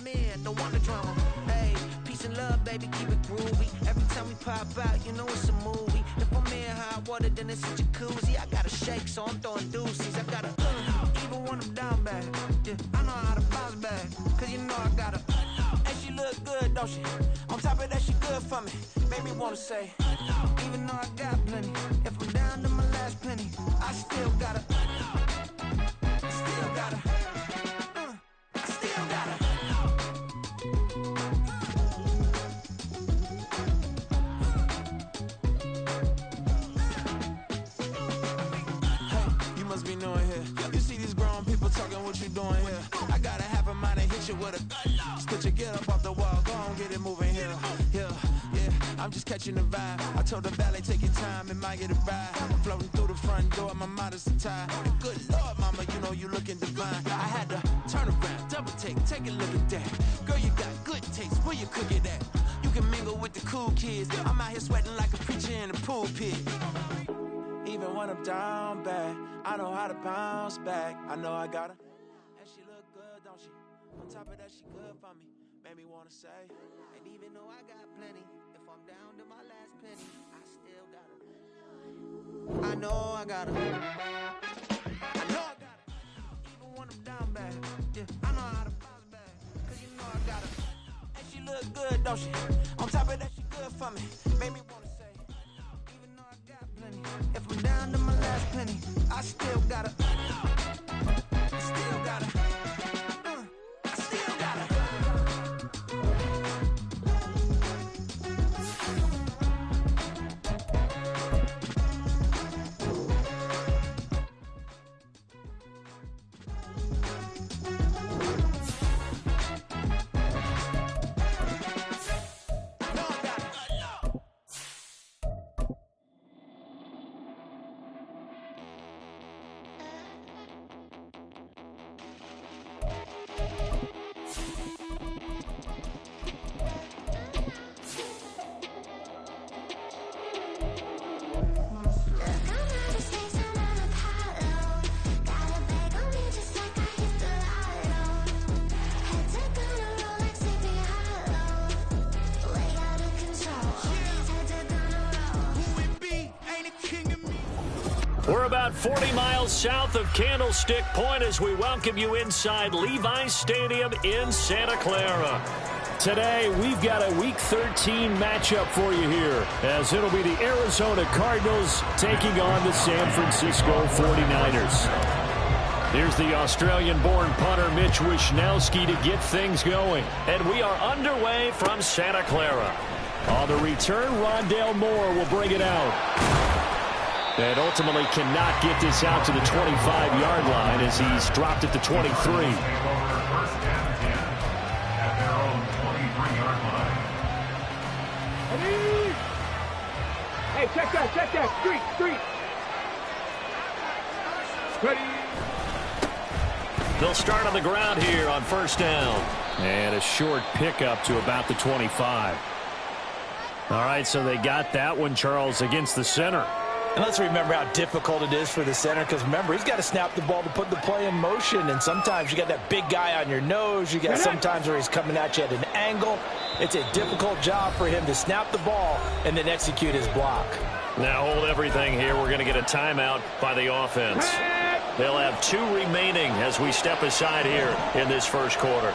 men, don't want the drama. Hey, peace and love, baby, keep it groovy. Every time we pop out, you know it's a movie. If I'm in hot water, then it's a jacuzzi. I gotta shake, so I'm throwing deuces. I gotta, even when I'm down bad. Yeah, I know how to bounce back, cause you know I gotta. And she look good, don't she? On top of that, she good for me. Made me wanna say, even though I got plenty, if I'm down to my last penny, I still gotta, I still gotta, I still gotta. Hey, you must be knowing here. You see these grown people talking, what you doing here? I gotta have a mind and hit you with a stitch you, get up off the wall, go on, get it moving here. Yeah, I'm just catching the vibe. I told the valet, take your time, it might get a ride. I'm floating through the front door, my modest attire. Good Lord, mama, you know you looking divine. I had to turn around, double take a look at that. Girl, you got good taste, where you cook it at? You can mingle with the cool kids. I'm out here sweating like a preacher in a pool pit. Even when I'm down bad, I know how to bounce back. I know I gotta. And she look good, don't she? On top of that, she good for me. Made me wanna say, and even though I got plenty, if I'm down to my last penny, I still gotta. I know I gotta. I know I gotta. Even when I'm down bad, yeah, I know how to bounce back, cause you know I gotta. And she look good, don't she? On top of that, she good for me. Made me wanna say, even though I got plenty, if I'm down to my last penny, I still gotta. I still gotta. I still gotta. We're about 40 miles south of Candlestick Point as we welcome you inside Levi's Stadium in Santa Clara. Today, we've got a Week 13 matchup for you here, as it'll be the Arizona Cardinals taking on the San Francisco 49ers. Here's the Australian-born punter Mitch Wishnowsky to get things going. And we are underway from Santa Clara. On the return, Rondale Moore will bring it out. And ultimately cannot get this out to the 25-yard line as he's dropped it to 23. Hey, check that. Street. Ready. They'll start on the ground here on first down. And a short pickup to about the 25. All right, so they got that one, Charles, against the center. And let's remember how difficult it is for the center, because remember, he's got to snap the ball to put the play in motion, and sometimes you got that big guy on your nose. You got sometimes where he's coming at you at an angle. It's a difficult job for him to snap the ball and then execute his block. Now hold everything here. We're going to get a timeout by the offense. They'll have 2 remaining as we step aside here in this first quarter.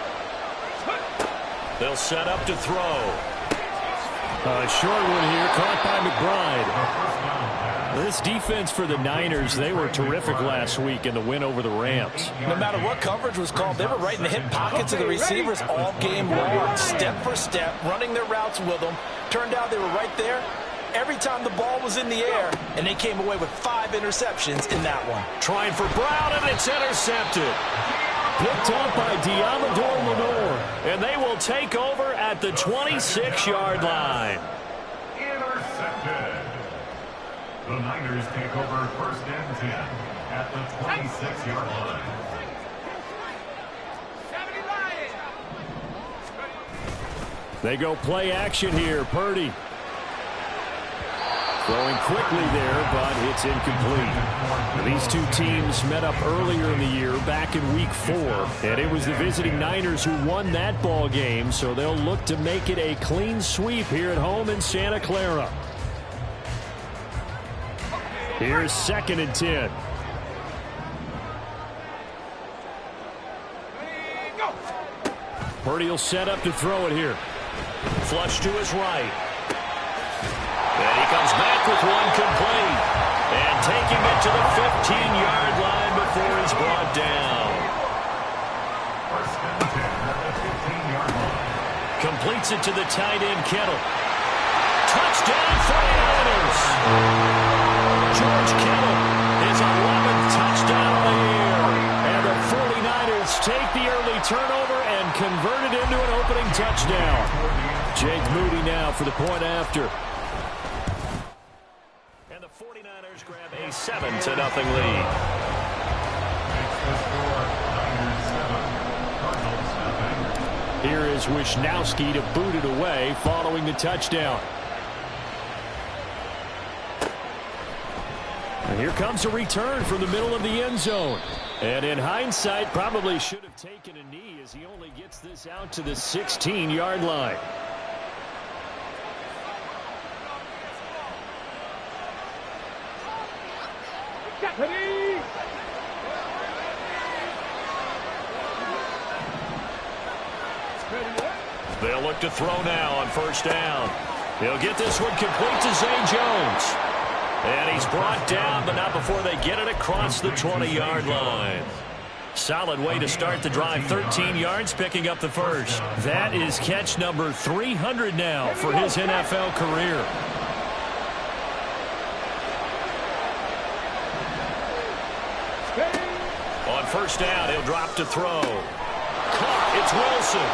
They'll set up to throw. A short one here, caught by McBride. This defense for the Niners, they were terrific last week in the win over the Rams. No matter what coverage was called, they were right in the hip pockets of the receivers all game long, step for step, running their routes with them. Turned out they were right there every time the ball was in the air, and they came away with 5 interceptions in that one. Trying for Brown, and it's intercepted. Picked up by Diamador Lenore. And they will take over at the 26-yard line. Intercepted. The Niners take over first and 10 at the 26-yard line. They go play action here. Purdy Throwing quickly there, but it's incomplete. Now, these two teams met up earlier in the year, back in Week 4, and it was the visiting Niners who won that ball game, so they'll look to make it a clean sweep here at home in Santa Clara. Here's 2nd and 10. Purdy will set up to throw it here. Flush to his right. And he comes back with one complete. And taking it to the 15-yard line before he's brought down. First and 10 at the 15-yard line. Completes it to the tight end, Kittle. Touchdown, 49ers. George Kittle, his 11th touchdown of the year. And the 49ers take the early turnover and convert it into an opening touchdown. Jake Moody now for the point after. And the 49ers grab a 7-0 lead. Makes the score Niners 7, Cardinals 0. Here is Wisnowski to boot it away following the touchdown. And here comes a return from the middle of the end zone. And in hindsight, probably should have taken a knee as he only gets this out to the 16-yard line. They'll look to throw now on first down. He'll get this one complete to Zay Jones. And he's brought down, but not before they get it across the 20-yard line. Solid way to start the drive. 13 yards, picking up the first. That is catch number 300 now for his NFL career. On first down, he'll drop to throw. Caught, it's Wilson.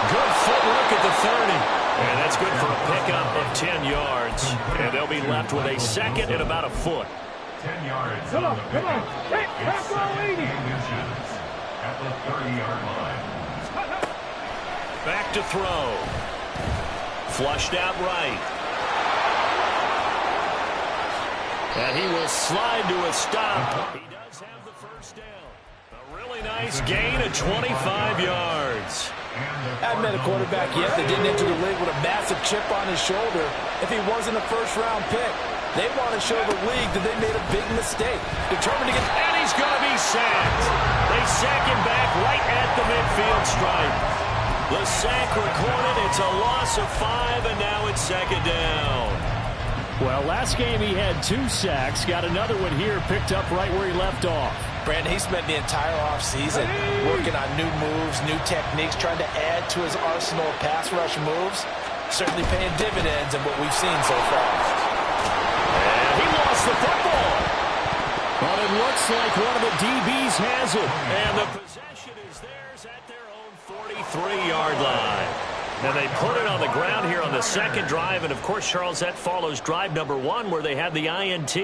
Good footwork at the 30. And that's good for a pickup of 10 yards. And they'll be left with a second and about a foot. 10 yards Come on on, the come on. pickup. Hey, It's half ball 80. 8 inches at the 30-yard line. Back to throw. Flushed out right. And he will slide to a stop. He does have the first down. A really nice gain of 25 yards. I haven't met a quarterback yet that didn't enter the league with a massive chip on his shoulder if he wasn't a first-round pick. They want to show the league that they made a big mistake. Determined to get... And he's going to be sacked. They sack him back right at the midfield stripe. The sack recorded. It's a loss of 5, and now it's second down. Well, last game he had 2 sacks. Got another one here, picked up right where he left off. Brandon, he spent the entire offseason working on new moves, new techniques, trying to add to his arsenal of pass rush moves. Certainly paying dividends in what we've seen so far. And he lost the football. But it looks like one of the DBs has it. And the possession is theirs at their own 43-yard line. And they put it on the ground here on the second drive. And, of course, Charles, that follows drive number 1 where they had the INT.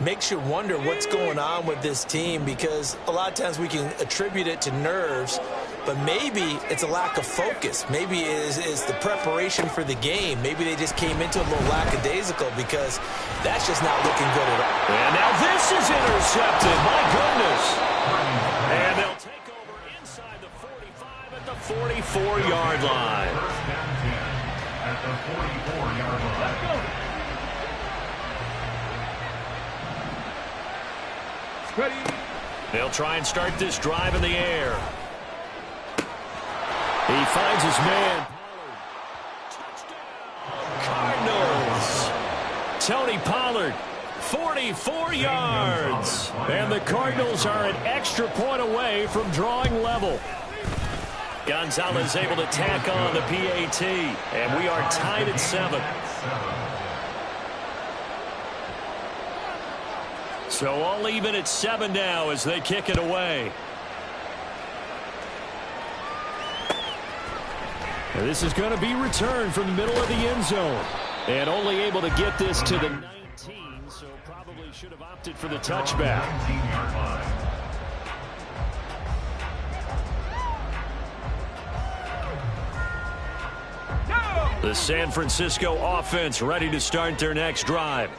Makes you wonder what's going on with this team because a lot of times we can attribute it to nerves, but maybe it's a lack of focus. Maybe it's the preparation for the game. Maybe they just came into a little lackadaisical because that's just not looking good at all. And now this is intercepted. My goodness. And they'll take over inside the 45 at the 44-yard line. First and 10 at the 44-yard line. Let's go. Ready. They'll try and start this drive in the air. He finds his man. Cardinals. Tony Pollard, 44 yards. And the Cardinals are an extra point away from drawing level. Gonzalez able to tack on the PAT. And we are tied at 7. So all even at 7 now as they kick it away. And this is going to be returned from the middle of the end zone. And only able to get this to the 19, so probably should have opted for the touchback. 19-yard line. The San Francisco offense ready to start their next drive.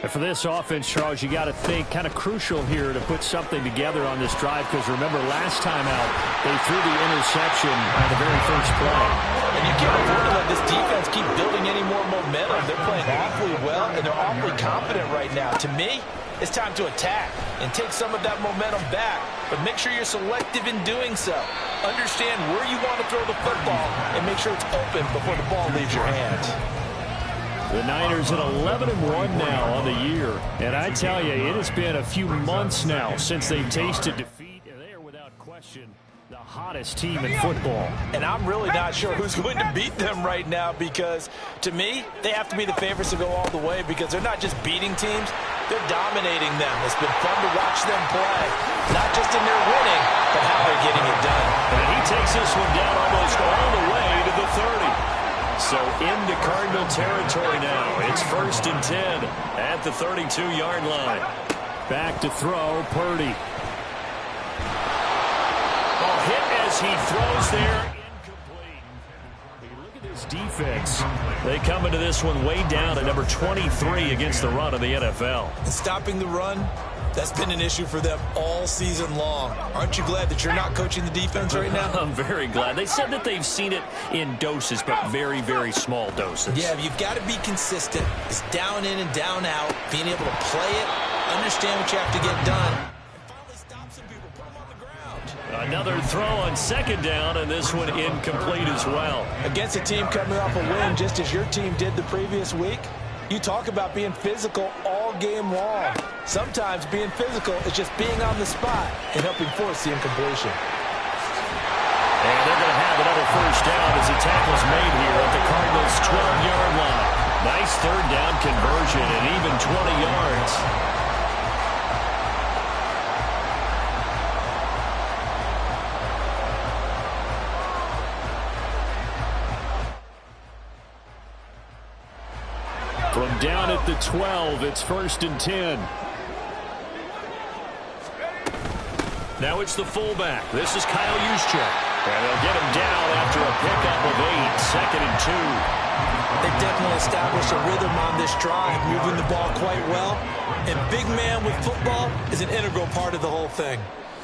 And for this offense, Charles, you got to think kind of crucial here to put something together on this drive, because remember last time out they threw the interception on the very first play. And you can't afford to let this defense keep building any more momentum. They're playing awfully well, and they're awfully confident right now. To me, it's time to attack and take some of that momentum back, but make sure you're selective in doing so. Understand where you want to throw the football and make sure it's open before the ball leaves your hands. The Niners at 11-1 now on the year. And I tell you, it has been a few months now since they've tasted defeat. And they are without question the hottest team in football. And I'm really not sure who's going to beat them right now, because to me, they have to be the favorites to go all the way, because they're not just beating teams, they're dominating them. It's been fun to watch them play, not just in their winning, but how they're getting it done. And he takes this one down almost all the way to the 30. So into Cardinal territory now. It's 1st and 10 at the 32-yard line. Back to throw, Purdy. Oh, hit as he throws there. Incomplete. Look at this defense. They come into this one way down at number 23 against the run of the NFL. And stopping the run, that's been an issue for them all season long. Aren't you glad that you're not coaching the defense right now? I'm very glad. They said that they've seen it in doses, but very, very small doses. Yeah, you've got to be consistent. It's down in and down out, being able to play it, understand what you have to get done, and finally stop some people, put them on the ground. Another throw on 2nd down, and this one incomplete as well. Against a team coming off a win just as your team did the previous week, you talk about being physical all game long. Sometimes being physical is just being on the spot and helping force the incompletion. And they're going to have another 1st down as the tackle's made here at the Cardinals' 12-yard line. Nice 3rd down conversion and even 20 yards. From down at the 12, it's 1st and 10. Now it's the fullback. This is Kyle Juszczyk. And they'll get him down after a pickup of 8, 2nd and 2. They've definitely established a rhythm on this drive, moving the ball quite well. And big man with football is an integral part of the whole thing.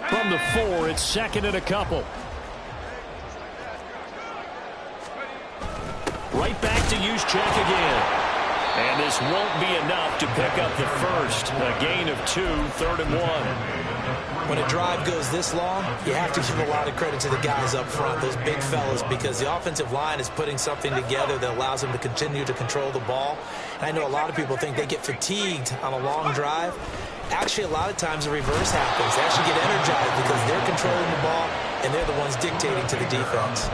From the 4, it's 2nd and a couple. Right back to Juszczyk again. And this won't be enough to pick up the 1st. A gain of 2, 3rd and 1. When a drive goes this long, you have to give a lot of credit to the guys up front, those big fellas, because the offensive line is putting something together that allows them to continue to control the ball. And I know a lot of people think they get fatigued on a long drive. Actually, a lot of times the reverse happens. They actually get energized because they're controlling the ball, and they're the ones dictating to the defense.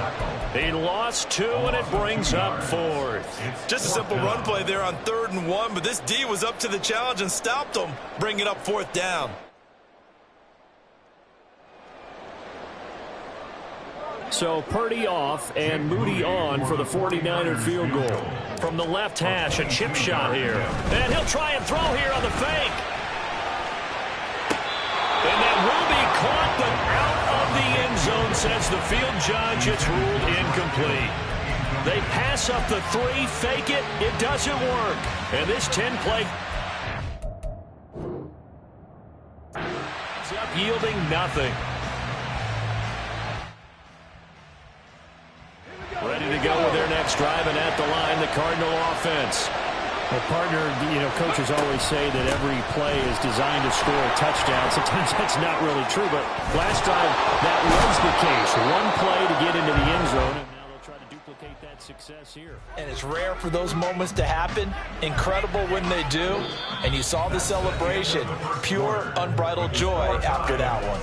He lost 2, and it brings up 4th. Just a simple run play there on 3rd and 1, but this D was up to the challenge and stopped them, bringing up 4th down. So Purdy off and Moody on for the 49er field goal. From the left hash, a chip shot here. And he'll try and throw here on the fake. And that will be caught, but out of the end zone, says the field judge. It's ruled incomplete. They pass up the 3, fake it. It doesn't work. And this 10-play is up, yielding nothing. Ready to go with their next drive, and at the line, the Cardinal offense. Well, partner, coaches always say that every play is designed to score a touchdown. Sometimes that's not really true, but last time that was the case. One play to get into the end zone, and now they'll try to duplicate that success here. And it's rare for those moments to happen. Incredible when they do. And you saw the celebration. Pure, unbridled joy after that one.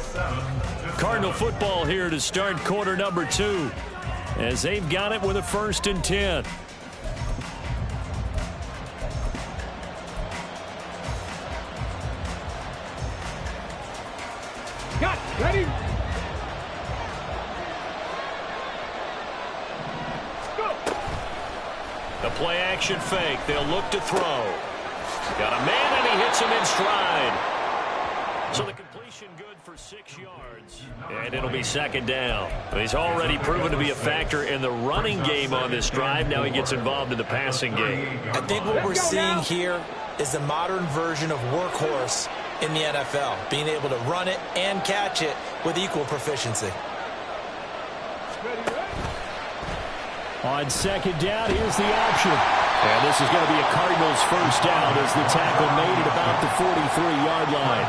Cardinal football here to start quarter number 2, as they've got it with a 1st and 10. Got ready. Go. The play action fake. They'll look to throw. Got a man, and he hits him in stride. So the completion good for 6 yards. And it'll be 2nd down. He's already proven to be a factor in the running game on this drive. Now he gets involved in the passing game. I think what we're seeing here is the modern version of workhorse in the NFL, being able to run it and catch it with equal proficiency. On second down, here's the option. And this is going to be a Cardinals first down as the tackle made at about the 43-yard line.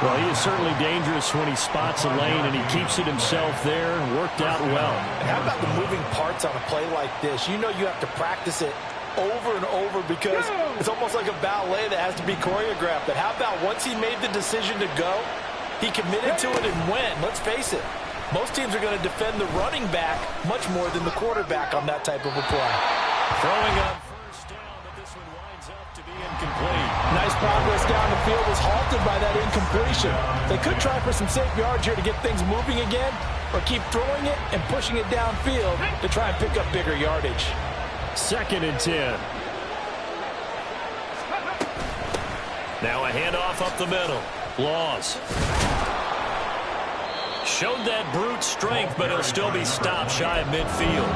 Well, he is certainly dangerous when he spots a lane, and he keeps it himself there. Worked out well. And how about the moving parts on a play like this? You know you have to practice it over and over because it's almost like a ballet that has to be choreographed. But how about once he made the decision to go, he committed to it and went. Let's face it, most teams are going to defend the running back much more than the quarterback on that type of a play. Throwing on first down, but this one winds up to be incomplete. Nice progress down the field was halted by that incompletion. They could try for some safe yards here to get things moving again, or keep throwing it and pushing it downfield to try and pick up bigger yardage. 2nd and 10. Now a handoff up the middle. Laws. Showed that brute strength, but he'll still be stopped shy of midfield.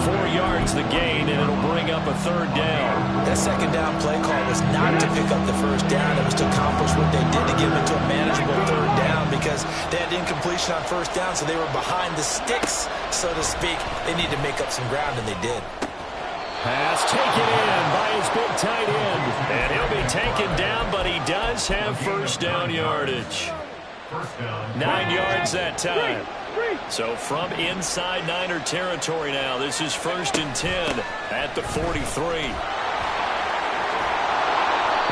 4 yards the gain, and it'll bring up a 3rd down. That second down play call was not to pick up the first down. It was to accomplish what they did to get them into a manageable 3rd down because they had incompletion on first down, so they were behind the sticks, so to speak. They needed to make up some ground, and they did. Pass taken in by his big tight end. And he'll be taken down, but he does have first down yardage. 9 yards that time. So from inside Niner territory now, this is 1st and 10 at the 43.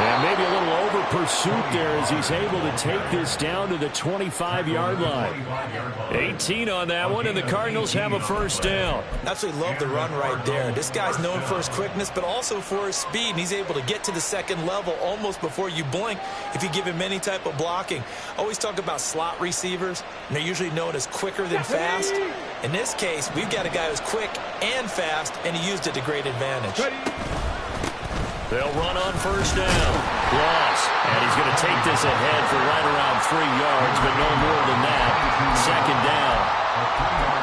And maybe a little over pursuit there as he's able to take this down to the 25-yard line. 18 on that one, and the Cardinals have a first down. Absolutely love the run right there. This guy's known for his quickness, but also for his speed. And he's able to get to the second level almost before you blink if you give him any type of blocking. Always talk about slot receivers, and they're usually known as quicker than fast. In this case, we've got a guy who's quick and fast, and he used it to great advantage. They'll run on first down. Loss. And he's going to take this ahead for right around 3 yards, but no more than that. 2nd down.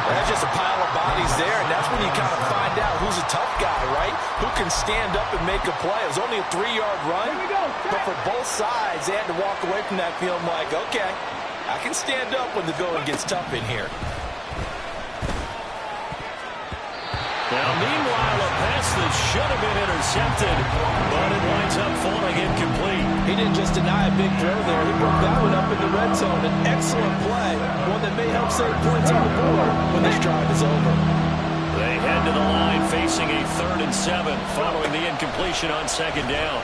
That's just a pile of bodies there, and that's when you kind of find out who's a tough guy, right? Who can stand up and make a play. It was only a 3-yard run, but for both sides, they had to walk away from that feeling like, okay, I can stand up when the going gets tough in here. Now, meanwhile, a pass that should have been intercepted, but it winds up falling incomplete. He didn't just deny a big throw there. He broke that one up in the red zone. An excellent play, one that may help save points on the board when this drive is over. They head to the line facing a 3rd and 7 following the incompletion on 2nd down.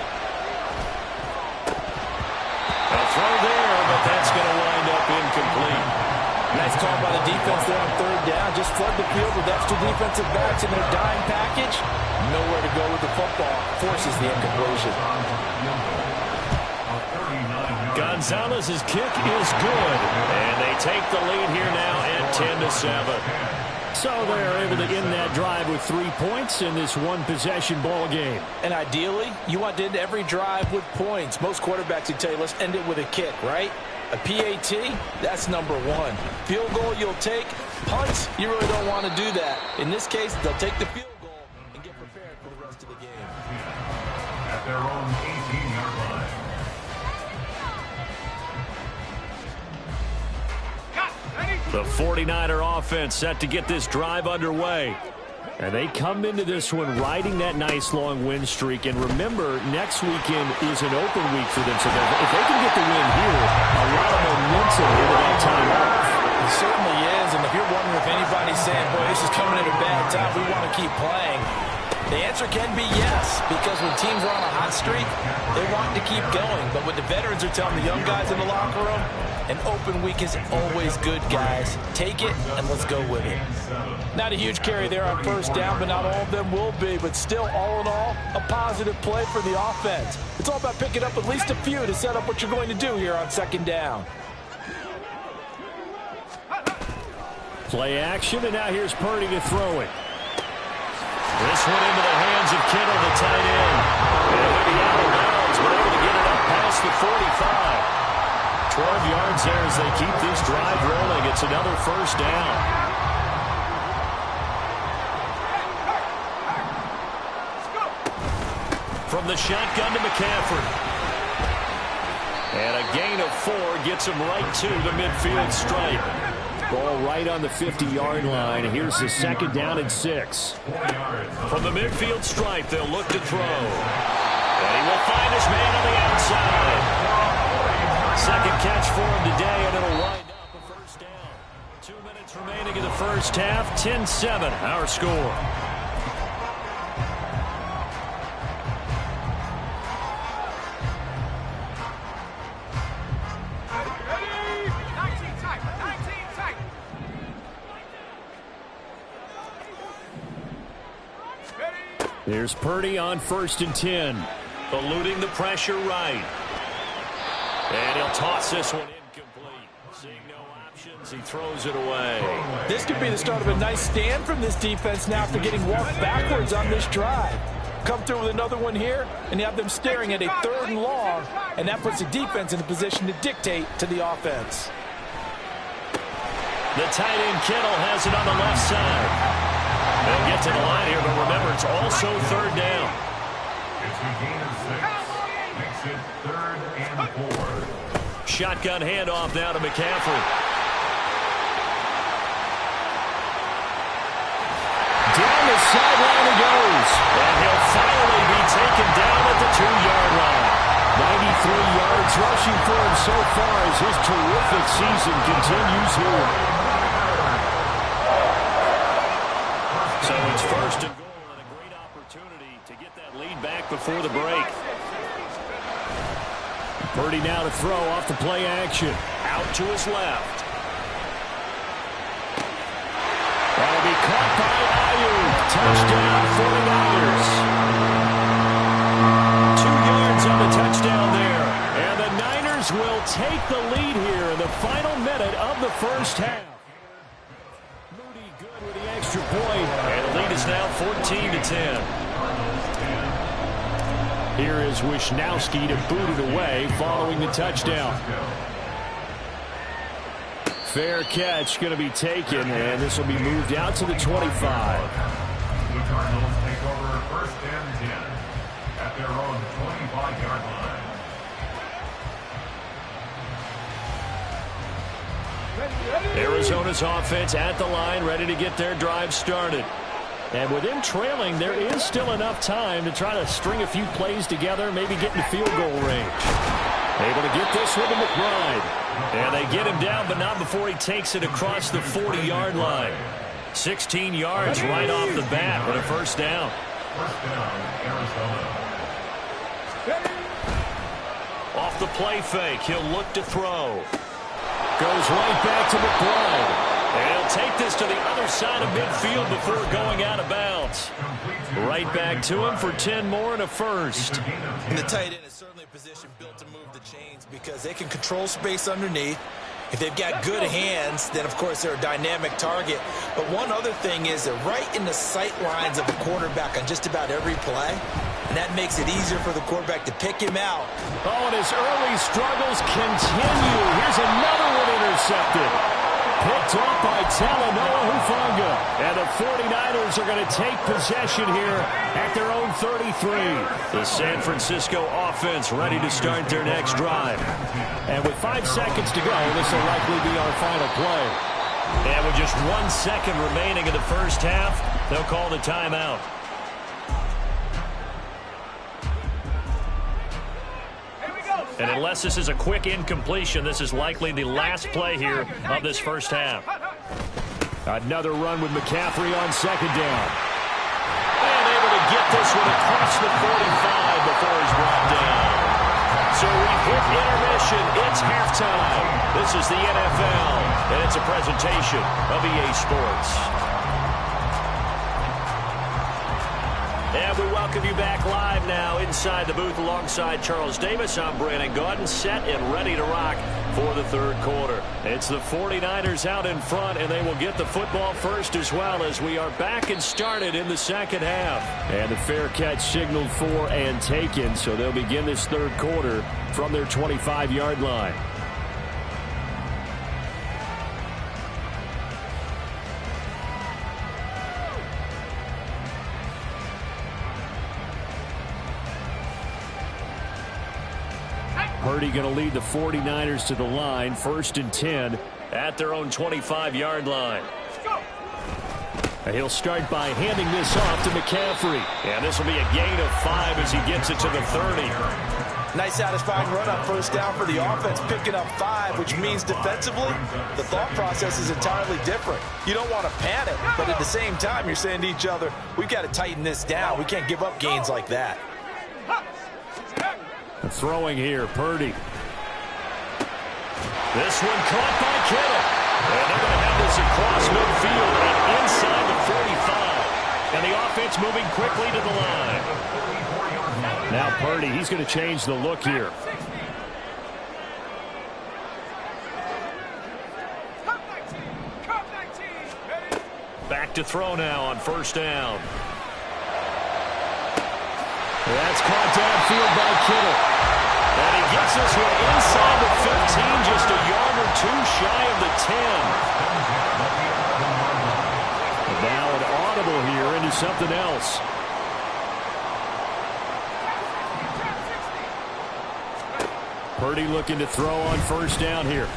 A throw there, but that's going to wind up incomplete. Nice call by the defense there on 3rd down. Just flood the field with extra defensive backs in their dime package. Nowhere to go with the football. Forces the incompletion. Gonzalez's kick is good. And they take the lead here now at 10-7. So they're able to end that drive with 3 points in this one-possession ball game. And ideally, you want to end every drive with points. Most quarterbacks would tell you, let's end it with a kick, right? A PAT, that's number 1. Field goal you'll take. Punts, you really don't want to do that. In this case, they'll take the field goal and get prepared for the rest of the game. At their own 18-yard line. The 49er offense set to get this drive underway. And they come into this one riding that nice long win streak. And remember, next weekend is an open week for them. So if they can get the win here, a lot of momentum into that time off. It certainly is. And if you're wondering if anybody's saying, boy, this is coming at a bad time, we want to keep playing, the answer can be yes, because when teams are on a hot streak, they want to keep going. But what the veterans are telling the young guys in the locker room, an open week is always good, guys. Take it, and let's go with it. Not a huge carry there on first down, but not all of them will be. But still, all in all, a positive play for the offense. It's all about picking up at least a few to set up what you're going to do here on 2nd down. Play action, and now here's Purdy to throw it. This one into the hands of Kittle, the tight end. And he'll be out of bounds, but able to get it up past the 45. 12 yards there as they keep this drive rolling. It's another first down. From the shotgun to McCaffrey. And a gain of 4 gets him right to the midfield stripe. Ball right on the 50-yard line. Here's the 2nd down and 6. From the midfield stripe, they'll look to throw. And he will find his man on the outside. 2nd catch for him today, and it'll wind up a first down. 2 minutes remaining in the first half. 10-7, our score. Here's Purdy on 1st and 10. Eluding the pressure right. And he'll toss this one incomplete. Seeing no options, he throws it away. This could be the start of a nice stand from this defense now after getting walked backwards on this drive. Come through with another one here, and you have them staring at a 3rd and long, and that puts the defense in a position to dictate to the offense. The tight end Kittle has it on the left side. They'll get to the line here, but remember, it's also 3rd down. It's a gain of 6. Makes it 3rd and 4. Shotgun handoff now to McCaffrey. Down the sideline he goes. And he'll finally be taken down at the 2-yard line. 93 yards rushing for him so far as his terrific season continues here. So it's 1st and goal and a great opportunity to get that lead back before the break. Purdy now to throw off the play action. Out to his left. That'll be caught by Ayuk. Touchdown 49ers. 2 yards on the touchdown there. And the Niners will take the lead here in the final minute of the first half. Moody good with the extra point. And the lead is now 14-10. Here is Wishnowski to boot it away following the touchdown. Fair catch going to be taken, and this will be moved out to the 25. The Cardinals take over 1st and 10 at their own 25-yard line. Arizona's offense at the line, ready to get their drive started. And with them trailing, there is still enough time to try to string a few plays together, maybe get in field goal range. Able to get this one to McBride. And they get him down, but not before he takes it across the 40-yard line. 16 yards right off the bat with a first down. First down, Arizona. Off the play fake, he'll look to throw. Goes right back to McBride. And he'll take this to the other side of midfield before going out of bounds. Right back to him for 10 more and a first. And the tight end is certainly a position built to move the chains because they can control space underneath. If they've got good hands, then, of course, they're a dynamic target. But one other thing is they're right in the sight lines of the quarterback on just about every play. And that makes it easier for the quarterback to pick him out. Oh, and his early struggles continue. Here's another one intercepted. Picked off by Talanoa Hufanga. And the 49ers are going to take possession here at their own 33. The San Francisco offense ready to start their next drive. And with 5 seconds to go, this will likely be our final play. And with just 1 second remaining in the first half, they'll call the timeout. And unless this is a quick incompletion, this is likely the last play here of this first half. Another run with McCaffrey on 2nd down. And able to get this one across the 45 before he's brought down. So we've hit intermission. It's halftime. This is the NFL, and it's a presentation of EA Sports. And we welcome you back live now inside the booth alongside Charles Davis. I'm Brandon Gaudin, set and ready to rock for the 3rd quarter. It's the 49ers out in front, and they will get the football first as well as we are back and started in the 2nd half. And the fair catch signaled for and taken, so they'll begin this 3rd quarter from their 25-yard line. Purdy going to lead the 49ers to the line. 1st and 10 at their own 25-yard line. He'll start by handing this off to McCaffrey. And this will be a gain of 5 as he gets it to the 30. Nice satisfying run on 1st down for the offense, picking up 5, which means defensively, the thought process is entirely different. You don't want to panic, but at the same time, you're saying to each other, we've got to tighten this down. We can't give up gains like that. Throwing here, Purdy. This one caught by Kittle. And they're going to have this across midfield and inside the 45. And the offense moving quickly to the line. Now Purdy, he's going to change the look here. Back to throw now on 1st down. That's caught downfield by Kittle. And he gets this one inside the 15, just a yard or 2 shy of the 10. And now an audible here into something else. Purdy looking to throw on 1st down here.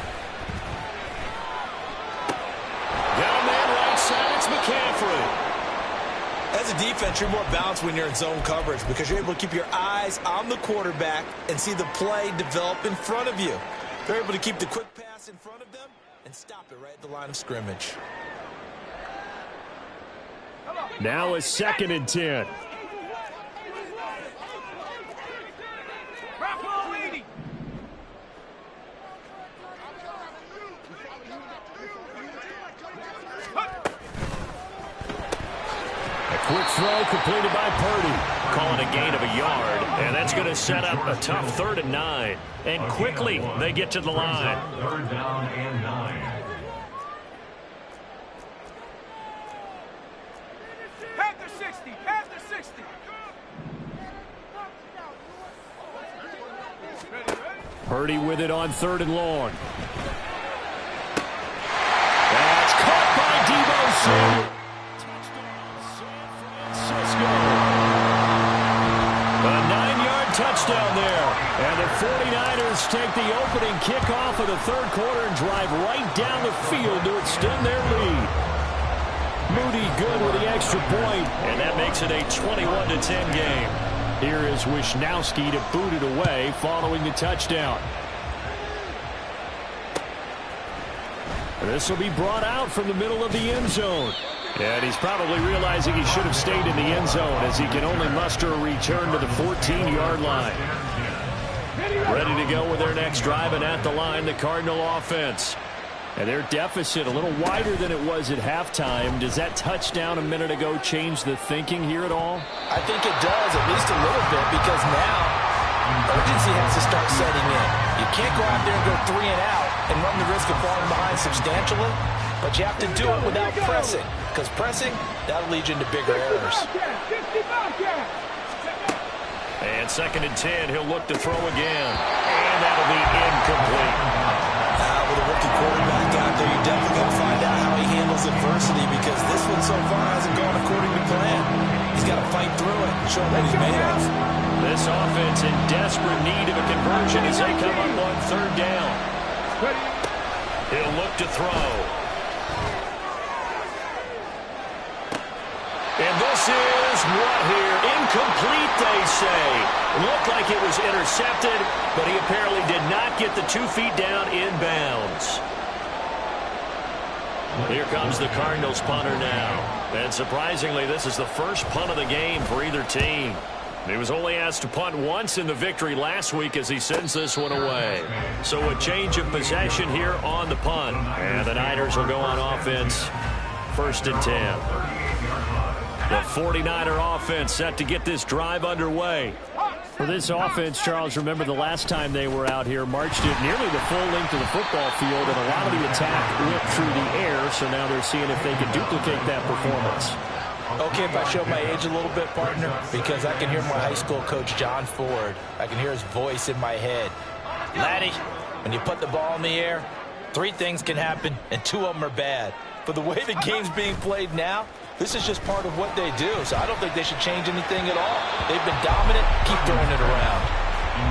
Got a man right side, it's McCaffrey. As a defense, you're more balanced when you're in zone coverage because you're able to keep your eyes on the quarterback and see the play develop in front of you. They're able to keep the quick pass in front of them and stop it right at the line of scrimmage. Now a 2nd and 10. Quick throw completed by Purdy. Calling a gain of a yard. And that's going to set up a tough 3rd and 9. And quickly they get to the line. 3rd down and 9. Pass the 60. Pass the 60. Purdy with it on 3rd and long. That's caught by Deebo Samuel. A 9-yard touchdown there. And the 49ers take the opening kickoff of the 3rd quarter and drive right down the field to extend their lead. Moody good with the extra point, and that makes it a 21-10 game. Here is Wishnowski to boot it away following the touchdown. This will be brought out from the middle of the end zone. And he's probably realizing he should have stayed in the end zone as he can only muster a return to the 14-yard line. Ready to go with their next drive, and at the line, the Cardinal offense. And their deficit a little wider than it was at halftime. Does that touchdown a minute ago change the thinking here at all? I think it does, at least a little bit, because now urgency has to start setting in. You can't go out there and go 3 and out and run the risk of falling behind substantially, but you have to do it without pressing, because pressing, that'll lead you into bigger errors. And 2nd and 10, he'll look to throw again. And that'll be incomplete. With a rookie quarterback out there, you definitely got to find out how he handles adversity, because this one so far hasn't gone according to plan. He's got to fight through it and show what he's made of. This offense in desperate need of a conversion as they come up on 3rd down. He'll look to throw. And this is what here? Incomplete, they say. Looked like it was intercepted, but he apparently did not get the 2 feet down in bounds. Here comes the Cardinals punter now. And surprisingly, this is the first punt of the game for either team. He was only asked to punt once in the victory last week as he sends this one away. So a change of possession here on the punt. And the Niners will go on offense. 1st and 10. The 49er offense set to get this drive underway. For this offense, Charles, remember the last time they were out here, marched it nearly the full length of the football field, and a lot of the attack went through the air, so now they're seeing if they can duplicate that performance. Okay, if I show my age a little bit, partner, because I can hear my high school coach, John Ford. I can hear his voice in my head. Laddie, when you put the ball in the air, 3 things can happen, and 2 of them are bad. But the way the game's being played now, this is just part of what they do, so I don't think they should change anything at all. They've been dominant. Keep throwing it around.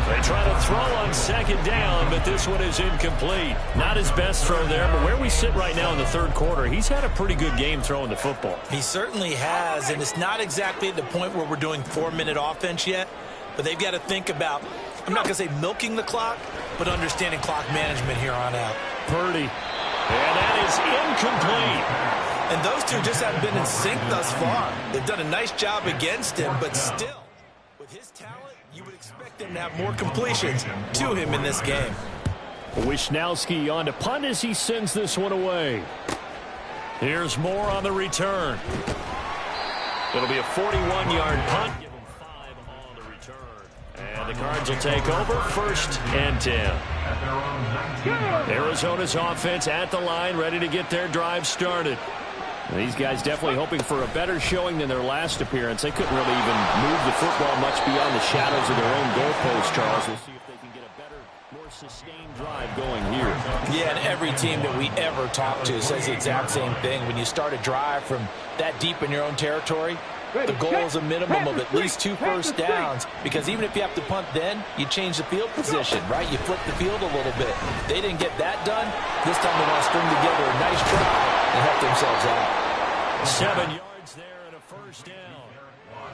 They try to throw on second down, but this one is incomplete. Not his best throw there, but where we sit right now in the third quarter, he's had a pretty good game throwing the football. He certainly has, and it's not exactly at the point where we're doing 4-minute offense yet, but they've got to think about, I'm not going to say milking the clock, but understanding clock management here on out. Purdy. And that is incomplete. And those two just haven't been in sync thus far. They've done a nice job against him, but still, with his talent, you would expect him to have more completions to him in this game. Wisnowski on to punt as he sends this one away. Here's more on the return. It'll be a 41-yard punt. Give him 5 on the return. And the Cards will take over 1st and 10. Arizona's offense at the line, ready to get their drive started. These guys definitely hoping for a better showing than their last appearance. They couldn't really even move the football much beyond the shadows of their own goalpost, Charles. We'll see if they can get a better, more sustained drive going here. Yeah, and every team that we ever talk to says the exact same thing. When you start a drive from that deep in your own territory, the goal is a minimum of at least 2 first downs, because even if you have to punt then, you change the field position, right? You flip the field a little bit. They didn't get that done. This time they want to string together a nice drive and help themselves out. 7 yards there and a first down.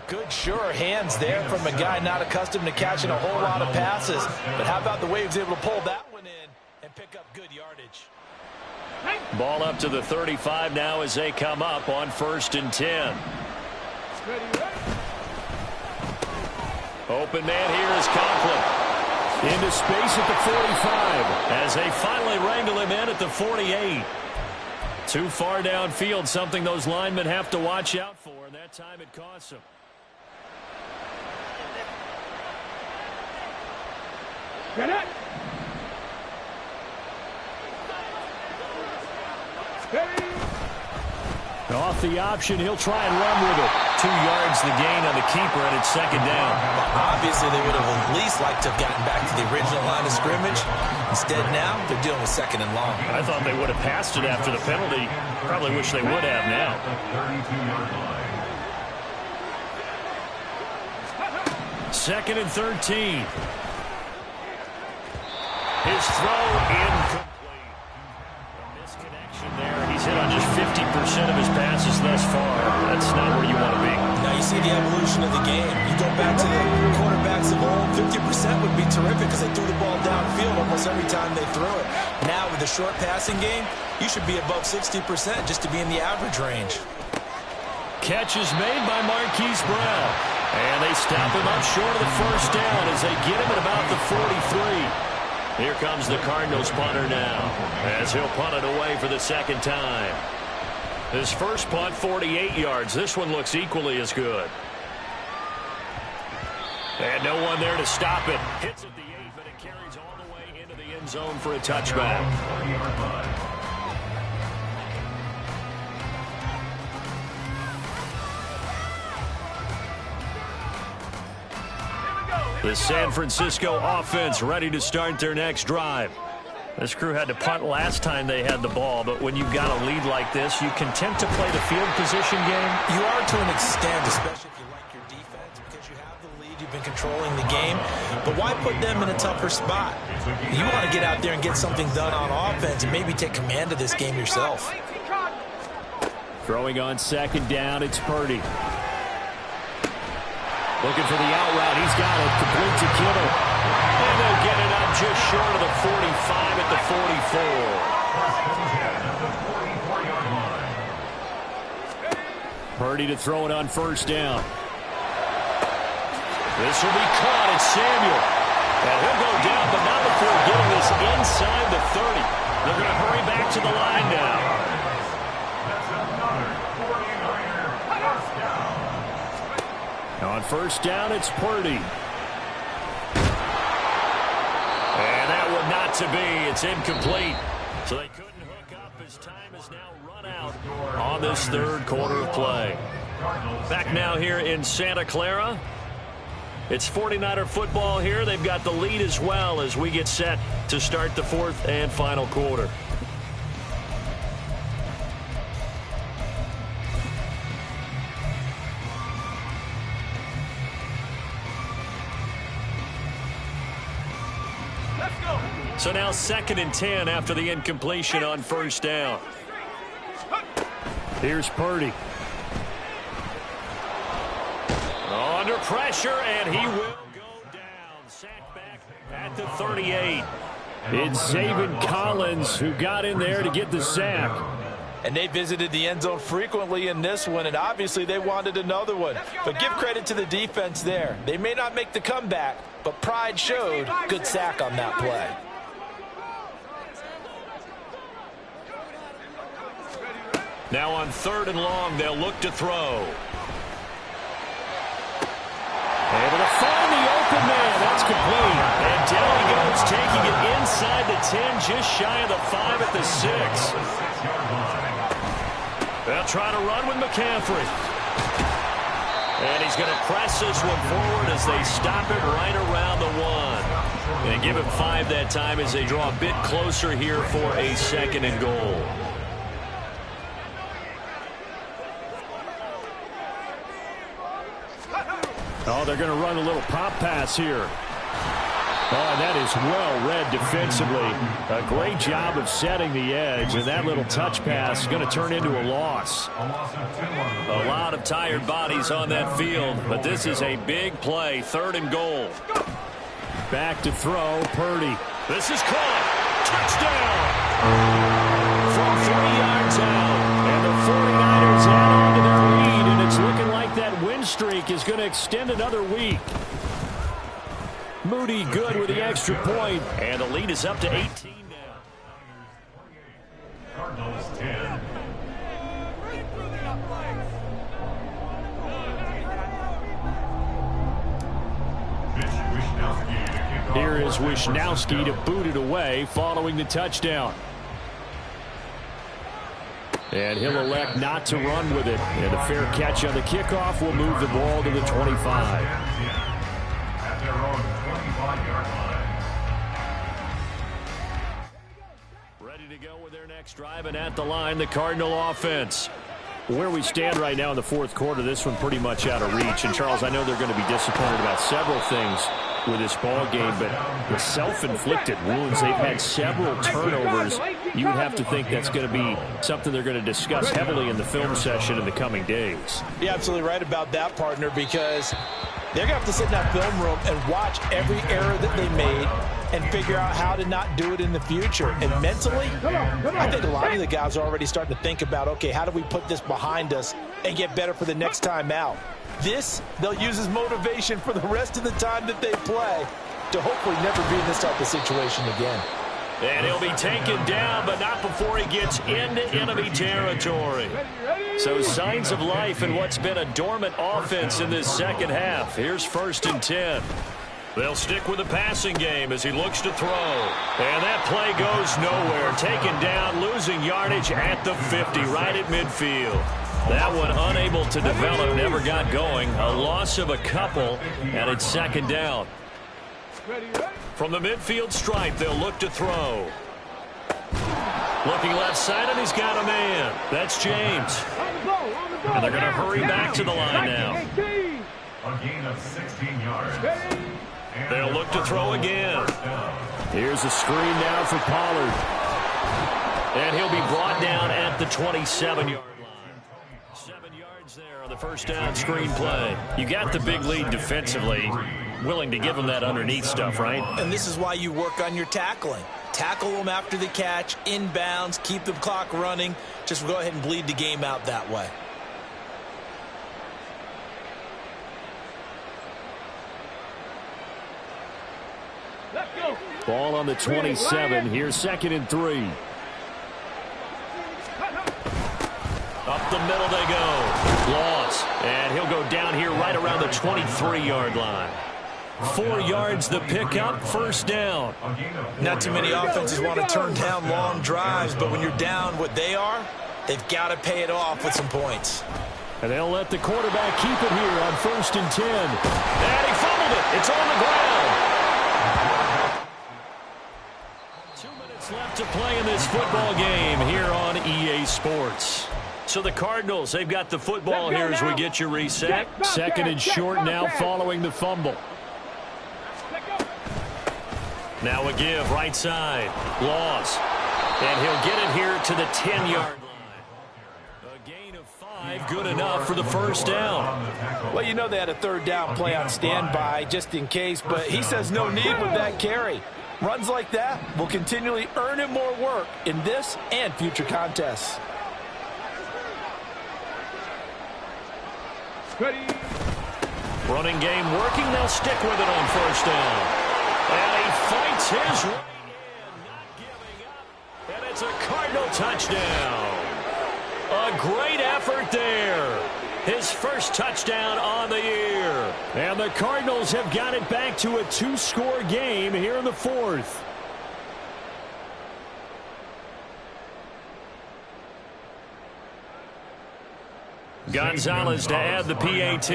Good, sure hands there from a guy not accustomed to catching a whole lot of passes. But how about the way he was able to pull that one in and pick up good yardage? Ball up to the 35 now as they come up on 1st and 10. Open man here is Conklin. Into space at the 45 as they finally wrangle him in at the 48. Too far downfield, something those linemen have to watch out for, and that time it costs them. Off the option, he'll try and run with it. 2 yards the gain on the keeper, and it's 2nd down. Well, obviously, they would have at least liked to have gotten back to the original line of scrimmage. Instead, now they're dealing with 2nd and long. I thought they would have passed it after the penalty. Probably wish they would have now. 2nd and 13. His throw incomplete. There. He's hit on just 50% of his passes thus far. That's not where you want to be. Now you see the evolution of the game. You go back to the quarterbacks of old, 50% would be terrific because they threw the ball downfield almost every time they threw it. Now with the short passing game, you should be above 60% just to be in the average range. Catch is made by Marquise Brown. And they stop him up short of the first down as they get him at about the 43. Here comes the Cardinals punter now as he'll punt it away for the 2nd time. His first punt, 48 yards. This one looks equally as good. And no one there to stop it. Hits at the 8, but it carries all the way into the end zone for a touchback. The San Francisco offense ready to start their next drive. This crew had to punt last time they had the ball, but when you've got a lead like this, you content to play the field position game? You are to an extent, especially if you like your defense, because you have the lead, you've been controlling the game. But why put them in a tougher spot? You want to get out there and get something done on offense and maybe take command of this game yourself. Throwing on 2nd down, it's Purdy. Looking for the out route. He's got it. Complete to Kittle. And they'll get it up just short of the 45 at the 44. Purdy to throw it on 1st down. This will be caught. It's Samuel. And he'll go down, but not before getting this inside the 30. They're going to hurry back to the line now. On 1st down, it's Purdy. And that one not to be. It's incomplete. So they couldn't hook up as time is now run out on this 3rd quarter of play. Back now here in Santa Clara. It's 49er football here. They've got the lead as well as we get set to start the 4th and final quarter. So now 2nd and 10 after the incompletion on first down. Here's Purdy. Under pressure, and he will go down. Sacked back at the 38. It's Zaven Collins who got in there to get the sack. And they visited the end zone frequently in this one, and obviously they wanted another one. But give credit to the defense there. They may not make the comeback, but pride showed. Good sack on that play. Now on 3rd and long, they'll look to throw. Able to find the open man. That's complete. And down he goes, taking it inside the 10, just shy of the 5 at the 6. They'll try to run with McCaffrey. And he's going to press this one forward as they stop it right around the 1. And give him 5 that time as they draw a bit closer here for a 2nd and goal. Oh, they're going to run a little pop pass here. Oh, that is well read defensively. A great job of setting the edge, and that little touch pass is going to turn into a loss. A lot of tired bodies on that field, but this is a big play. 3rd and goal. Back to throw, Purdy. This is caught. Touchdown! From 3 yards out. And the 49ers add on to their lead, and it's looking like that win streak is going to extend another week. Moody good with the extra point, and the lead is up to 18 now. Cardinals 10. Here is Wishnowski to boot it away following the touchdown. And he'll elect not to run with it. And a fair catch on the kickoff will move the ball to the 25. At their own 25-yard line. Ready to go with their next drive, and at the line, the Cardinal offense. Where we stand right now in the 4th quarter, this one pretty much out of reach. And, Charles, I know they're going to be disappointed about several things with this ball game, but the self-inflicted wounds, they've had several turnovers. You would have to think that's going to be something they're going to discuss heavily in the film session in the coming days. You're absolutely right about that, partner, because they're going to have to sit in that film room and watch every error that they made and figure out how to not do it in the future. And mentally, I think a lot of the guys are already starting to think about, okay, how do we put this behind us and get better for the next time out? This, they'll use as motivation for the rest of the time that they play to hopefully never be in this type of situation again. And he'll be taken down, but not before he gets into enemy territory. So signs of life in what's been a dormant offense in this 2nd half. Here's 1st and 10. They'll stick with the passing game as he looks to throw. And that play goes nowhere. Taken down, losing yardage at the 50, right at midfield. That one unable to develop, never got going. A loss of a couple, and it's 2nd down. From the midfield stripe, they'll look to throw. Looking left side, and he's got a man. That's James. And they're going to hurry back to the line now. A gain of 16 yards. They'll look to throw again. Here's a screen now for Pollard. And he'll be brought down at the 27-yard line. 7 yards there on the first down screen play. You got the big lead defensively. Willing to give them that underneath stuff, right? And this is why you work on your tackling. Tackle them after the catch, inbounds, keep the clock running. Just go ahead and bleed the game out that way. Ball on the 27. Here's 2nd and 3. Up the middle they go. Loss. And he'll go down here right around the 23-yard line. 4 yards the pickup, 1st down. Not too many offenses want to turn down long drives, but when you're down what they are, they've got to pay it off with some points. And they'll let the quarterback keep it here on 1st and 10. And he fumbled it. It's on the ground. 2 minutes left to play in this football game here on EA Sports. So the Cardinals, they've got the football here as we get you reset. 2nd and short now following the fumble. Now a give, right side. Loss. And he'll get it here to the 10-yard line. A gain of 5, good enough for the first down. Well, you know they had a third down play on standby just in case, but he says no need with that carry. Runs like that will continually earn him more work in this and future contests. Ready. Running game working. They'll stick with it on first down. And he fights his way in, not giving up. And it's a Cardinal touchdown. A great effort there. His first touchdown on the year. And the Cardinals have got it back to a 2-score game here in the fourth. Gonzalez to add the PAT.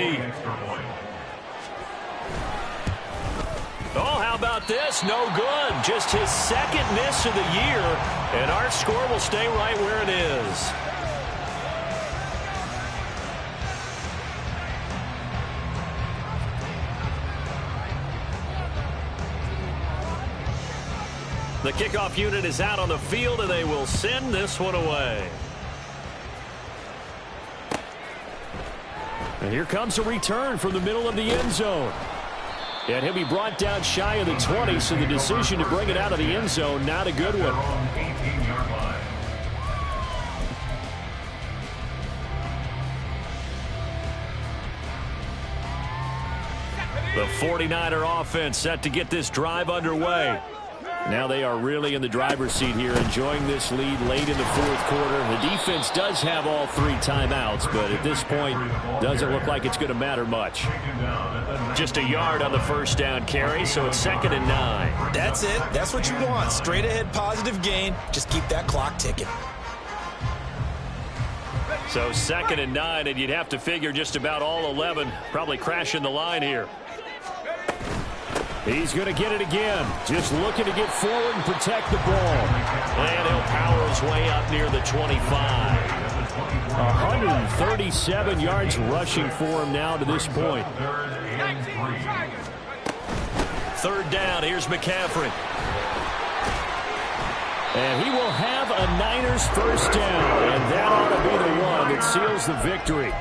Oh, how about this? No good. Just his second miss of the year. And our score will stay right where it is. The kickoff unit is out on the field, and they will send this one away. And here comes a return from the middle of the end zone. And he'll be brought down shy of the 20, so the decision to bring it out of the end zone, not a good one. The 49er offense set to get this drive underway. Now they are really in the driver's seat here, enjoying this lead late in the fourth quarter. The defense does have all 3 timeouts, but at this point, doesn't look like it's going to matter much. Just a yard on the first down carry, so it's 2nd and 9. That's it. That's what you want. Straight ahead positive gain. Just keep that clock ticking. So 2nd and 9, and you'd have to figure just about all 11 probably crashing the line here. He's going to get it again. Just looking to get forward and protect the ball. And he'll power his way up near the 25. 137 yards rushing for him now to this point. 3rd down. Here's McCaffrey. And he will have a Niners first down. And that ought to be the one that seals the victory.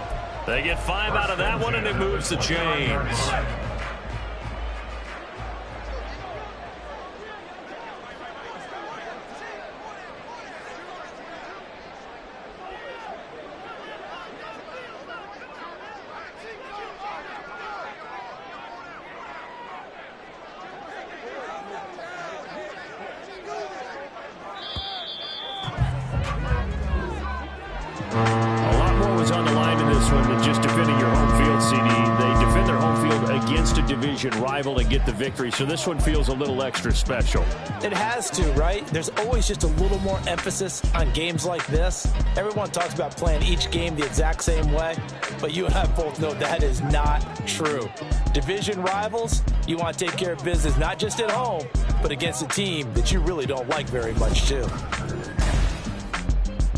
They get 5 out of that one, and it moves the chains. Rival and get the victory, so this one feels a little extra special. It has to, right? There's always just a little more emphasis on games like this. Everyone talks about playing each game the exact same way, but you and I both know that is not true. Division rivals, you want to take care of business not just at home, but against a team that you really don't like very much too.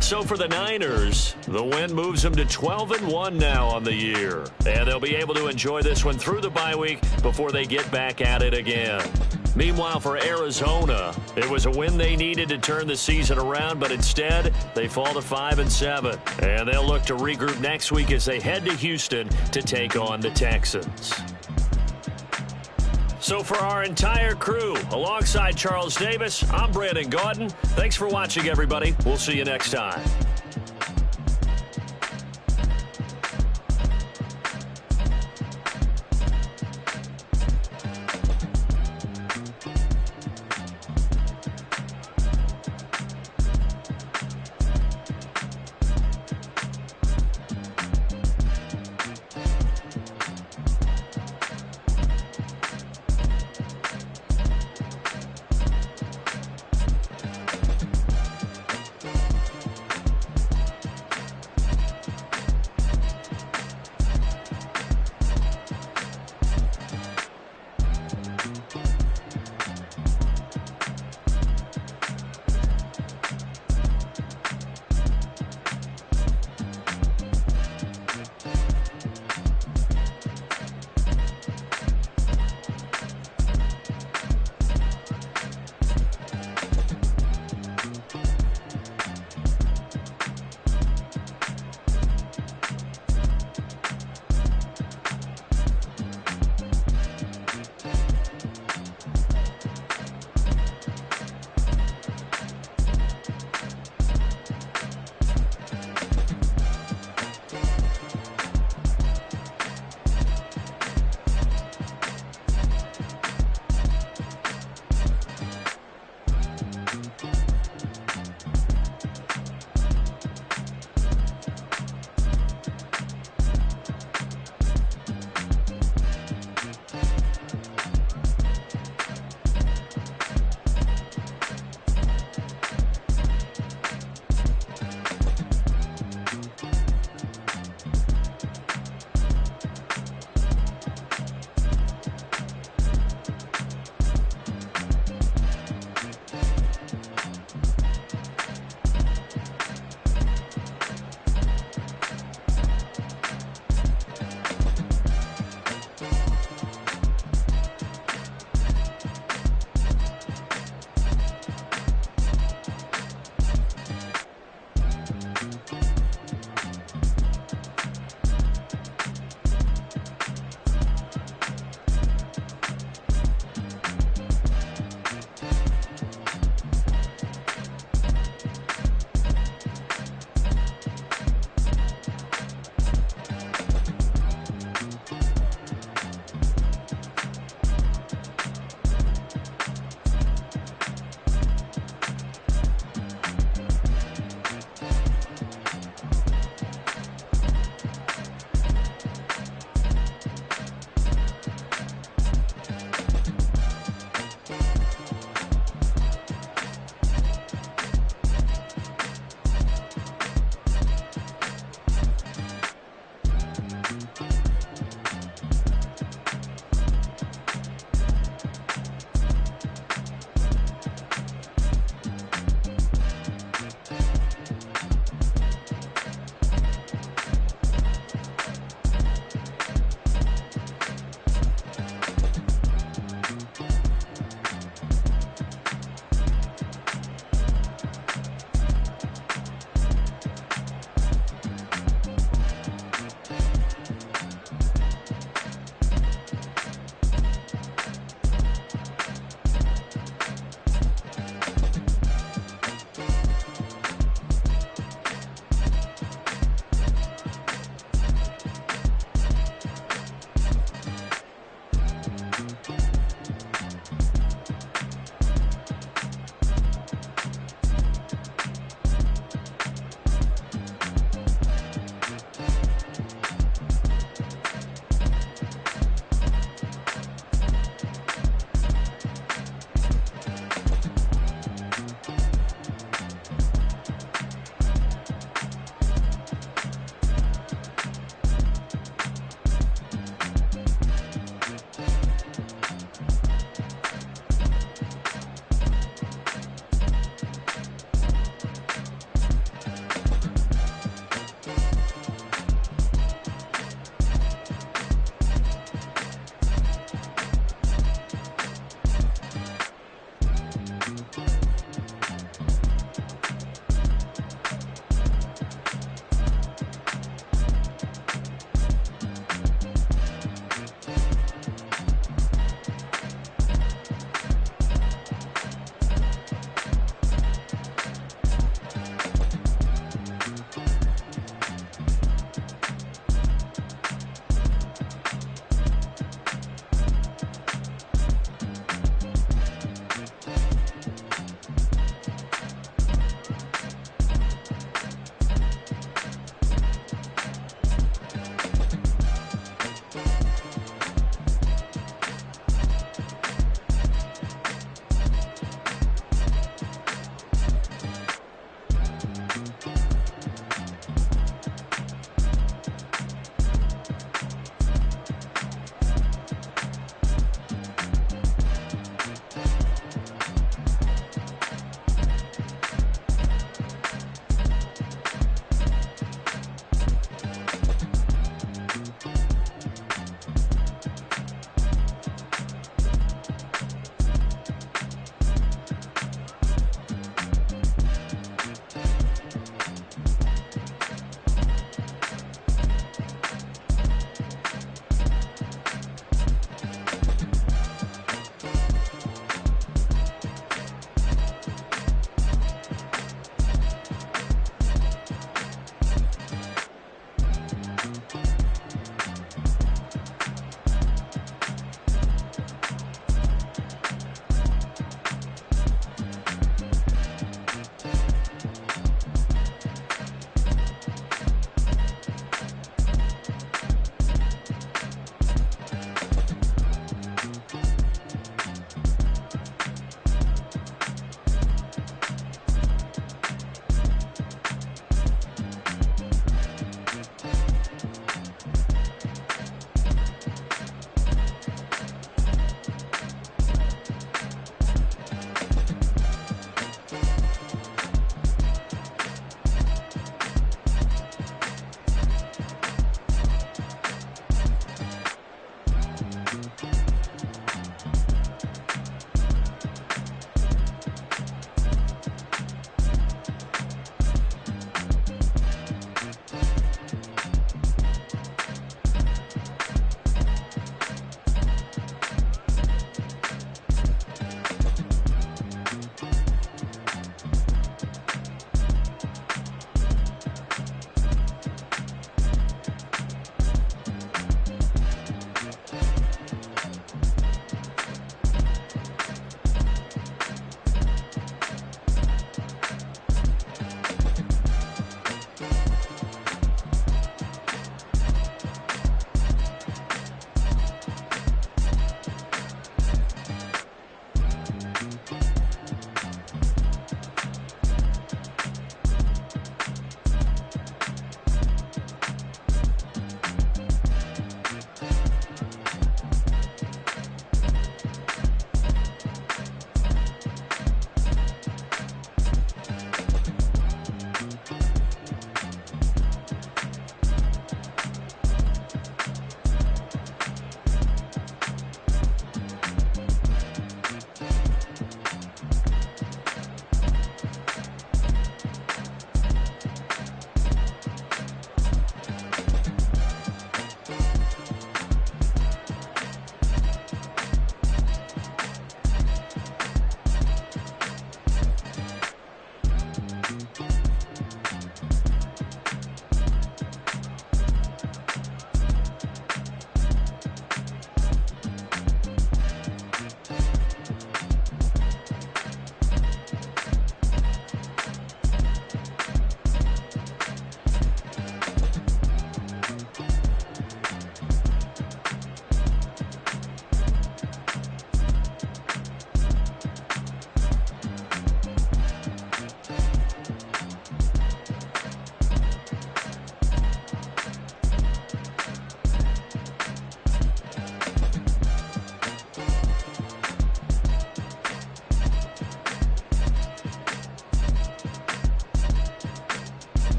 So for the Niners, the win moves them to 12-1 now on the year. And they'll be able to enjoy this one through the bye week before they get back at it again. Meanwhile, for Arizona, it was a win they needed to turn the season around, but instead, they fall to 5-7. And they'll look to regroup next week as they head to Houston to take on the Texans. So for our entire crew, alongside Charles Davis, I'm Brandon Gaudin. Thanks for watching, everybody. We'll see you next time.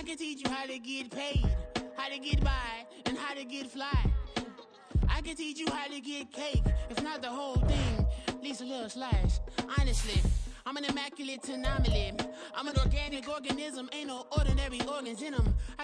can teach you how to get paid, how to get by, and how to get fly. I can teach you how to get cake, if not the whole thing, at least a little slice. Honestly, I'm an immaculate anomaly. I'm an organic organism, ain't no ordinary organs in them. I can't